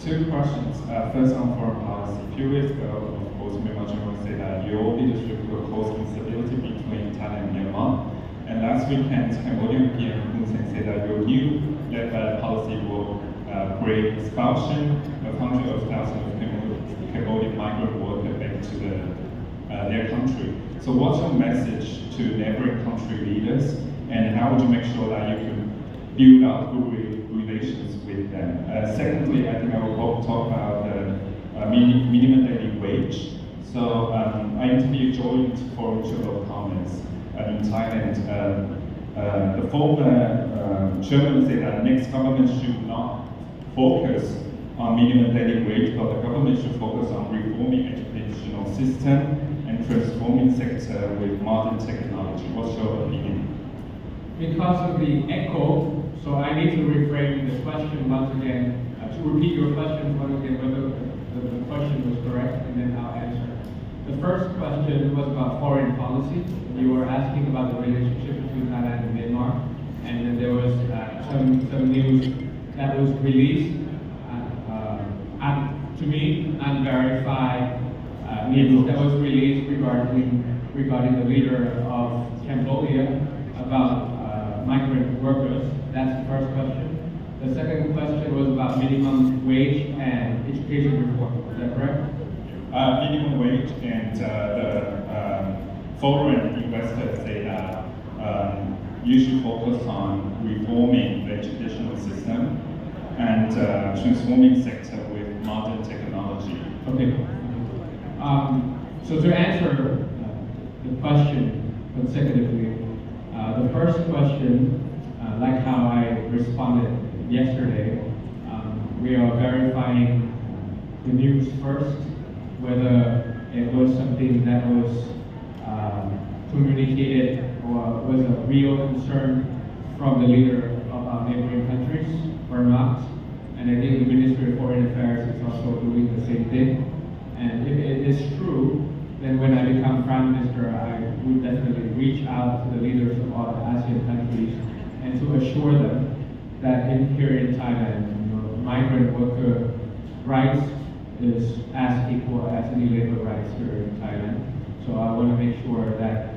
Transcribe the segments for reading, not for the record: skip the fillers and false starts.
Two questions. First on foreign policy. A few years ago, of course, Myanmar General said that your leadership will cause instability between Thailand and Myanmar. And last weekend, Cambodian PM Hun Sen said that your new policy will create expulsion of hundreds of thousands of Cambodian migrant workers back to their country. So what's your message to neighboring country leaders, and how would you make sure that you can build up good relations with them? Secondly, I think I will talk about the minimum daily wage. So I interviewed Joint Foreign Chamber of Commerce in Thailand. The former chairman said that next government should not focus on minimum daily wage, but the government should focus on reforming educational system and transforming sector with modern technology. What's your opinion? Because of the echo, so I need to reframe the question once again, to repeat your question once again, whether the question was correct, and then I'll answer. The first question was about foreign policy. You were asking about the relationship between Thailand and Myanmar, and then there was some news that was released, to me, unverified news that was released regarding the leader of Cambodia about migrant workers. That's the first question. The second question was about minimum wage and education reform. Is that correct? Minimum wage and the foreign investors say that you should focus on reforming the educational system and transforming sector with modern technology. Okay. So to answer the question consecutively, the first question, like how I responded yesterday, we are verifying the news first, whether it was something that was communicated or was a real concern from the leader of our neighboring countries or not. And I think the Ministry of Foreign Affairs is also doing the same thing. And if it is true, then when I become Prime Minister, I would definitely reach out to the leaders of all the ASEAN countries and to assure them that here in Thailand, migrant worker rights is as equal as any labor rights here in Thailand. So I want to make sure that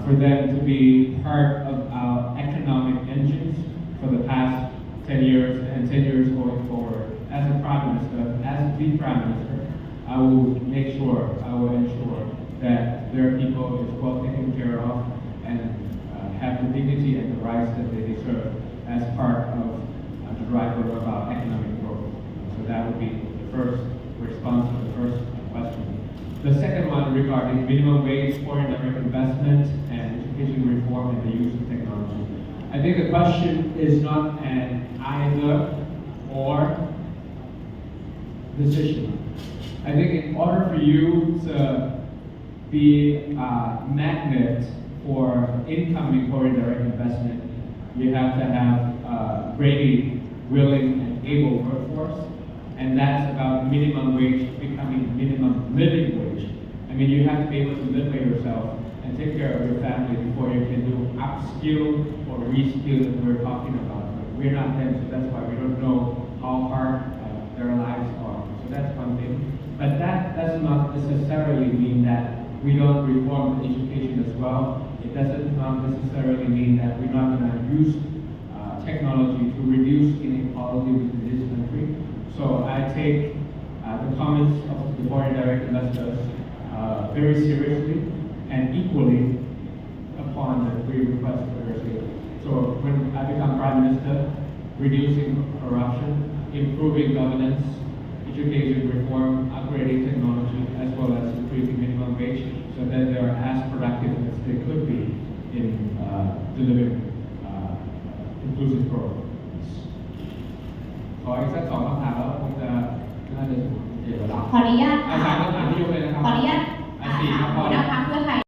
for them to be part of our economic engines for the past 10 years and 10 years going forward, as a Prime Minister, as the Prime Minister, I will ensure that their people is well taken care of and have the dignity and the rights that they deserve as part of the driver of our economic growth. So that would be the first response to the first question. The second one regarding minimum wage, foreign direct investment, and education reform and the use of technology. I think the question is not an either or decision. I think in order for you to be a magnet for incoming foreign direct investment, you have to have a ready, willing, and able workforce. And that's about minimum wage becoming minimum living wage. I mean, you have to be able to live by yourself and take care of your family before you can do upskill or reskill that we're talking about. We're not them, so that's why we don't know how hard their lives are. So that's one thing. But that does not necessarily mean that we don't reform education as well. It doesn't not necessarily mean that we're not going to use technology to reduce inequality within this country. So I take the comments of the foreign direct investors very seriously and equally upon the three requests that we're seeing. So when I become Prime Minister, reducing corruption, improving governance, education reform, upgrading technology, as well as increasing minimum wage, so that they are as productive as they could be in delivering inclusive growth. ขออีกสัก2 คำถามแล้วคงจะน่าจะเกี่ยวกับเรา ขออนุญาต อาจารย์คำถามที่ยกเลยนะครับ ขออนุญาต 4 ครับ หัวหน้าพรรคเพื่อไทย